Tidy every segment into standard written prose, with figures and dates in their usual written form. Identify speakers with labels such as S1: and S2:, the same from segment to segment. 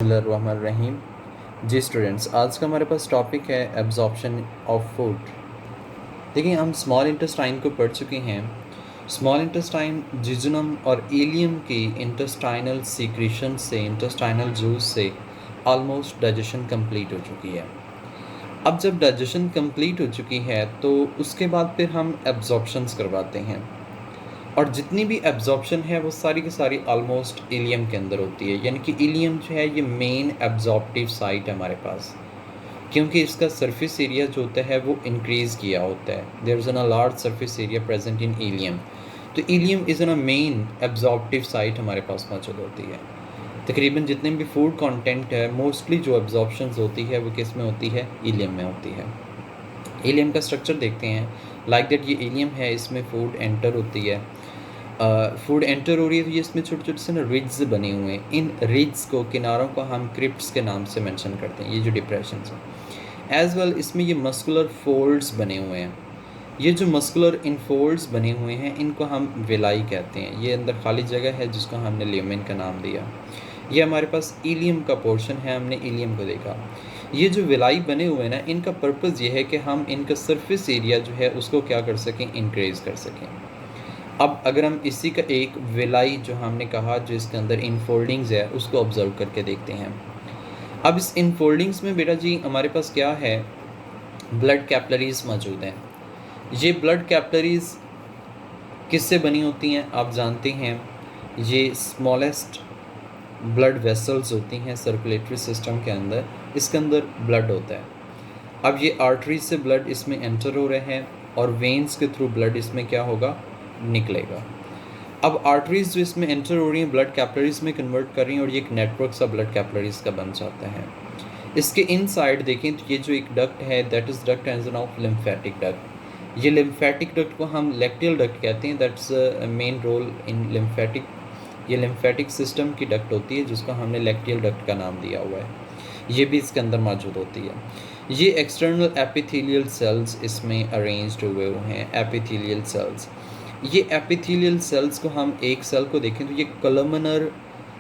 S1: बिस्मिल्लाहिर्रहमानिर्रहीम। जी स्टूडेंट्स, आज का हमारे पास टॉपिक है एब्जॉर्प्शन ऑफ फूड। देखिए, हम स्मॉल इंटेस्टाइन को पढ़ चुके हैं। स्मॉल इंटेस्टाइन जिजुनम और इलियम की इंटेस्टाइनल सीक्रेशन से, इंटेस्टाइनल जूस से ऑलमोस्ट डाइजेशन कंप्लीट हो चुकी है। अब जब डाइजेशन कंप्लीट हो चुकी है तो उसके बाद फिर हम एब्जॉर्प्शंस करवाते हैं, और जितनी भी एब्जॉर्प्शन है वो सारी की सारी ऑलमोस्ट इलियम के अंदर होती है। यानी कि इलियम जो है ये मेन एब्जॉर्प्टिव साइट है हमारे पास, क्योंकि इसका सरफेस एरिया जो होता है वो इंक्रीज़ किया होता है। There is a large surface area present in ileum. तो ileum is a main absorptive site हमारे पास मौजूद होती है। तकरीबन जितने भी फूड कंटेंट है, मोस्टली जो एब्जॉर्प्शंस होती है वो किस में होती है? इलियम में होती है। इलियम का स्ट्रक्चर देखते हैं। लाइक दैट ये इलियम है, इसमें फूड एंटर होती है। फूड एंटर हो रही है तो ये इसमें छोटे छोटे से ना रिड्स बने हुए हैं। इन रिड्स को, किनारों को हम क्रिप्ट्स के नाम से मेंशन करते हैं, ये जो डिप्रेशन हैं। एज वेल इसमें ये मस्कुलर फोल्ड्स बने हुए हैं। ये जो मस्कुलर इनफोल्ड्स बने हुए हैं इनको हम विलाई कहते हैं। ये अंदर खाली जगह है जिसको हमने ल्यूमेन का नाम दिया। ये हमारे पास इलियम का पोर्शन है, हमने इलियम को देखा। ये जो विलाई बने हुए हैं ना, इनका पर्पज़ ये है कि हम इनका सरफेस एरिया जो है उसको क्या कर सकें? इंक्रीज़ कर सकें। अब अगर हम इसी का एक विलाई जो हमने कहा जो इसके अंदर इनफोल्डिंग्स है उसको ऑब्ज़र्व करके देखते हैं। अब इस इनफोल्डिंग्स में बेटा जी हमारे पास क्या है? ब्लड कैपिलरीज़ मौजूद हैं। ये ब्लड कैपिलरीज़ किससे बनी होती हैं? आप जानते हैं, ये स्मॉलेस्ट ब्लड वेसल्स होती हैं सर्कुलेटरी सिस्टम के अंदर। इसके अंदर ब्लड होता है। अब ये आर्टरीज से ब्लड इसमें एंटर हो रहे हैं और वेन्स के थ्रू ब्लड इसमें क्या होगा? निकलेगा। अब आर्टरीज जो इसमें एंटर हो रही हैं ब्लड कैपिलरीज में कन्वर्ट कर रही हैं और ये एक नेटवर्क सा ब्लड कैपिलरीज का बन जाता है। इसके इनसाइड देखें तो ये जो एक डक्ट है that is duct as an of lymphatic duct. ये लिम्फेटिक डक्ट को हम लैक्टियल डक्ट कहते हैं। That's main role in lymphatic. ये लिम्फेटिक सिस्टम की डक्ट होती है जिसको हमने लैक्टियल डक्ट का नाम दिया हुआ है। ये भी इसके अंदर मौजूद होती है। ये एक्सटर्नल एपिथेलियल सेल्स इसमें अरेंज्ड हुए हैं, एपिथेलियल सेल्स। ये एपिथेलियल सेल्स को हम एक सेल को देखें तो ये कॉलमनर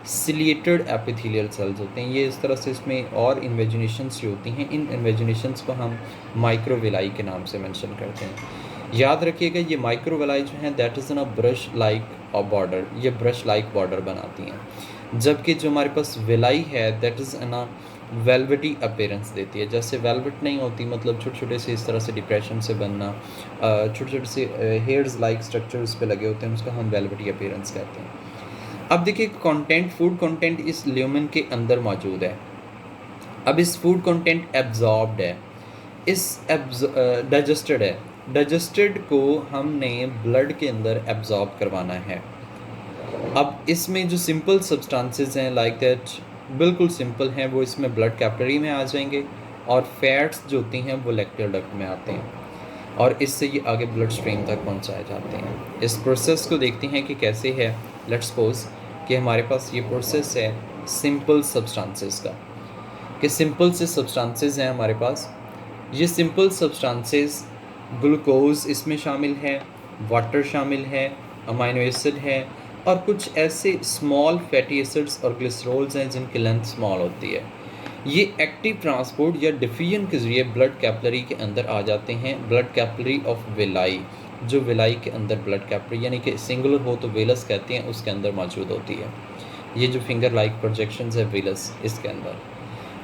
S1: सिलिएटेड एपिथेलियल सेल्स होते हैं। ये इस तरह से इसमें और इन्वेजिनेशंस जो होती हैं, इन इन्वेजिनेशंस को हम माइक्रोविलाई के नाम से मेंशन करते हैं। याद रखिएगा, ये माइक्रोविलाई जो हैं that is in a brush like border. ये ब्रश लाइक बॉर्डर बनाती हैं, जबकि जो हमारे पास विलाई है that is in a velvety appearance देती है। जैसे वेलवेट नहीं होती, मतलब छोटे छोटे से इस तरह से डिप्रेशन से बनना, छोटे छोटे से हेयर्स लाइक स्ट्रक्चर उस पर लगे होते हैं, उसको हम वेलवेटी अपीयरेंस कहते हैं। अब देखिए, कंटेंट, फूड कंटेंट इस ल्यूमेन के अंदर मौजूद है। अब इस फूड कंटेंट एब्जॉर्ब्ड है, इस डाइजेस्टेड है। डाइजेस्टेड को हमने ब्लड के अंदर एब्जॉर्ब करवाना है। अब इसमें जो सिंपल सब्सटेंसेस हैं लाइक दैट बिल्कुल सिंपल हैं, वो इसमें ब्लड कैपिलरी में आ जाएंगे, और फैट्स जो होती हैं वो लैक्टियल डक्ट में आते हैं और इससे ये आगे ब्लड स्ट्रीम तक पहुंचाए जाते हैं। इस प्रोसेस को देखते हैं कि कैसे है। लेट्स सपोज कि हमारे पास ये प्रोसेस है सिंपल सब्सटेंसेस का, कि सिंपल से सब्सटेंसेस हैं हमारे पास। ये सिंपल सब्सटेंसेस, ग्लूकोज इसमें शामिल है, वाटर शामिल है, अमाइनो एसिड है, और कुछ ऐसे स्मॉल फैटी एसिड्स और ग्लिसरॉल्स हैं जिनकी लेंथ स्मॉल होती है। ये एक्टिव ट्रांसपोर्ट या डिफ्यूजन के ज़रिए ब्लड कैपिलरी के अंदर आ जाते हैं। ब्लड कैपिलरी ऑफ विलाई, जो विलाई के अंदर ब्लड कैपिलरी यानी कि सिंगुलर हो तो वेलस कहते हैं, उसके अंदर मौजूद होती है। ये जो फिंगर लाइक प्रोजेक्शंस है वेलस, इसके अंदर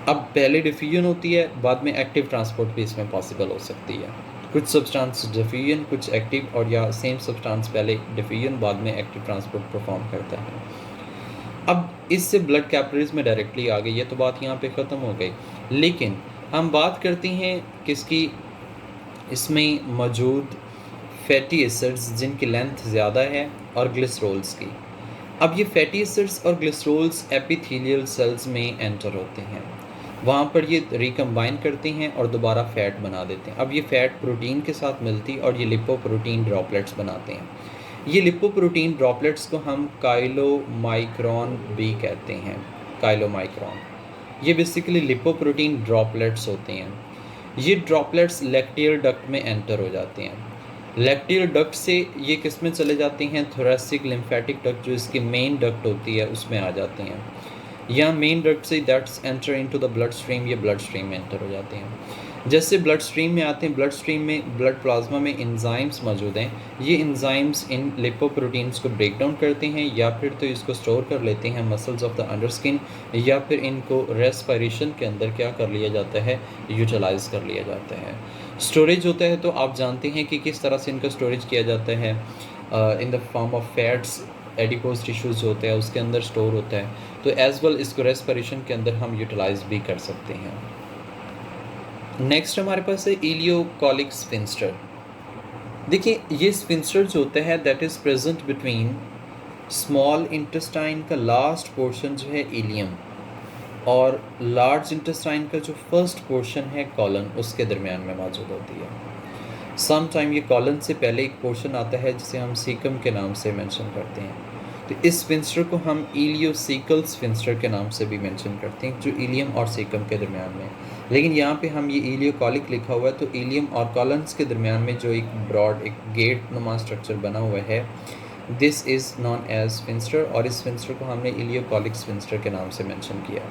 S1: अब पहले डिफ्यूजन होती है, बाद में एक्टिव ट्रांसपोर्ट भी इसमें पॉसिबल हो सकती है। कुछ सब्सटेंस डिफ्यूजन, कुछ एक्टिव, और या सेम सब्सटेंस पहले डिफ्यूजन बाद में एक्टिव ट्रांसपोर्ट परफॉर्म करता है। अब इससे ब्लड कैपिलरीज में डायरेक्टली आ गई, ये तो बात यहाँ पे ख़त्म हो गई। लेकिन हम बात करते हैं किसकी? इसमें मौजूद फैटी एसिड्स जिनकी लेंथ ज़्यादा है और ग्लिसरॉल्स की। अब ये फैटी एसिड्स और ग्लिसरॉल्स एपिथेलियल सेल्स में एंटर होते हैं, वहाँ पर ये रिकम्बाइन करते हैं और दोबारा फ़ैट बना देते हैं। अब ये फ़ैट प्रोटीन के साथ मिलती और ये लिपोप्रोटीन ड्रॉपलेट्स बनाते हैं। ये लिपोप्रोटीन ड्रॉपलेट्स को हम काइलोमाइक्रॉन भी कहते हैं। काइलोमाइक्रॉन ये बेसिकली लिपोप्रोटीन ड्रॉपलेट्स होते हैं। ये ड्रॉपलेट्स लैक्टियल डक्ट में एंटर हो जाते हैं। लैक्टियल डक्ट से ये किस में चले जाते हैं? थोरेसिक लिम्फेटिक डक्ट, जो इसकी मेन डक्ट होती है, उसमें आ जाते हैं। या मेन ड्रग से that's enter into the blood stream, ये ब्लड स्ट्रीम में एंटर हो जाते हैं। जैसे ब्लड स्ट्रीम में आते हैं, ब्लड स्ट्रीम में ब्लड प्लाज्मा में एंजाइम्स मौजूद हैं। ये एंजाइम्स इन लिपोप्रोटीन्स को ब्रेक डाउन करते हैं या फिर तो इसको स्टोर कर लेते हैं muscles of the under skin, या फिर इनको रेस्पिरेशन के अंदर क्या कर लिया जाता है, यूटिलाइज कर लिया जाता है। स्टोरेज होता है तो आप जानते हैं कि किस तरह से इनका स्टोरेज किया जाता है, in the form of fats, adipose tissues जो होते हैं उसके अंदर स्टोर होता है। तो एज वेल इसको रेस्पिरेशन के अंदर हम यूटिलाइज भी कर सकते हैं। नेक्स्ट हमारे पास है इलियोकोलिक स्फिंक्टर। देखिए ये स्फिंक्टर जो होता है that is present between small intestine का लास्ट पोर्शन जो है इलियम और लार्ज इंटेस्टाइन का जो फर्स्ट पोर्शन है कॉलन, उसके दरमियान में मौजूद होती है। सम टाइम ये कॉलन से पहले एक पोर्शन आता है जिसे हम सीकम के नाम से मेंशन करते हैं। तो इस स्फिंक्टर को हम इलियोसिकल स्फिंक्टर के नाम से भी मेंशन करते हैं, जो इलियम और सीकम के दरमियान में। लेकिन यहाँ पे हम ये इलियोकोलिक लिखा हुआ है, तो इलियम और कॉलन्स के दरमियान में जो एक ब्रॉड एक गेट नुमा स्ट्रक्चर बना हुआ है, this is non as sphincter, और इस स्फिंक्टर को हमने इलियोकोलिक स्फिंक्टर के नाम से मेंशन किया।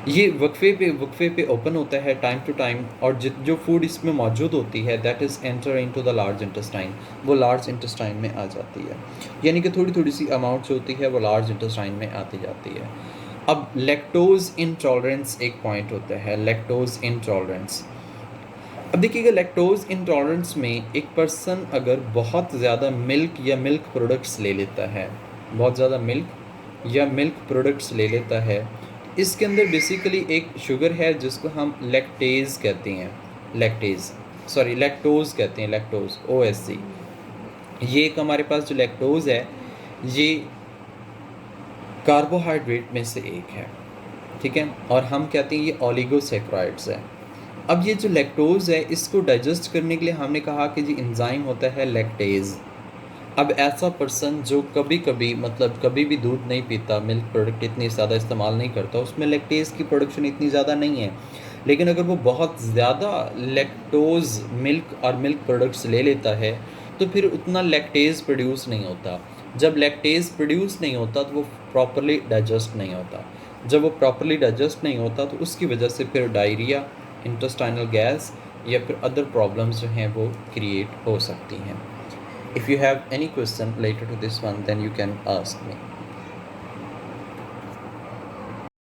S1: ये वक्फे पे ओपन होता है टाइम टू टाइम, और जो फूड इसमें मौजूद होती है that is enter into the large intestine, वो लार्ज इंटेस्टाइन में आ जाती है। यानी कि थोड़ी थोड़ी सी अमाउंट जो होती है वो लार्ज इंटेस्टाइन में आती जाती है। अब लैक्टोज इंटॉलरेंस एक पॉइंट होता है, लैक्टोज इंटॉलरेंस। अब देखिएगा लैक्टोज इंटॉलरेंस में एक पर्सन अगर बहुत ज़्यादा मिल्क या मिल्क प्रोडक्ट्स ले लेता है, बहुत ज़्यादा मिल्क या मिल्क प्रोडक्ट्स ले लेता है, इसके अंदर बेसिकली एक शुगर है जिसको हम लैक्टेज कहते हैं, लैक्टोज कहते हैं, लैक्टोज OSC। ये एक हमारे पास जो लैक्टोज है ये कार्बोहाइड्रेट में से एक है, ठीक है, और हम कहते हैं ये ओलिगोसैकेराइड्स है। अब ये जो लैक्टोज है इसको डाइजेस्ट करने के लिए हमने कहा कि जी एंजाइम होता है लैक्टेज। अब ऐसा पर्सन जो कभी कभी मतलब कभी भी दूध नहीं पीता, मिल्क प्रोडक्ट इतनी ज़्यादा इस्तेमाल नहीं करता, उसमें लैक्टेज की प्रोडक्शन इतनी ज़्यादा नहीं है। लेकिन अगर वो बहुत ज़्यादा लैक्टोज मिल्क और मिल्क प्रोडक्ट्स ले लेता है तो फिर उतना लैक्टेज प्रोड्यूस नहीं होता। जब लैक्टेज प्रोड्यूस नहीं होता तो वो प्रॉपरली डाइजेस्ट नहीं होता। जब वो प्रॉपरली डाइजेस्ट नहीं होता तो उसकी वजह से फिर डायरिया, इंटेस्टाइनल गैस या फिर अदर प्रॉब्लम्स जो हैं वो क्रिएट हो सकती हैं। If you have any question related to this one, then you can ask me.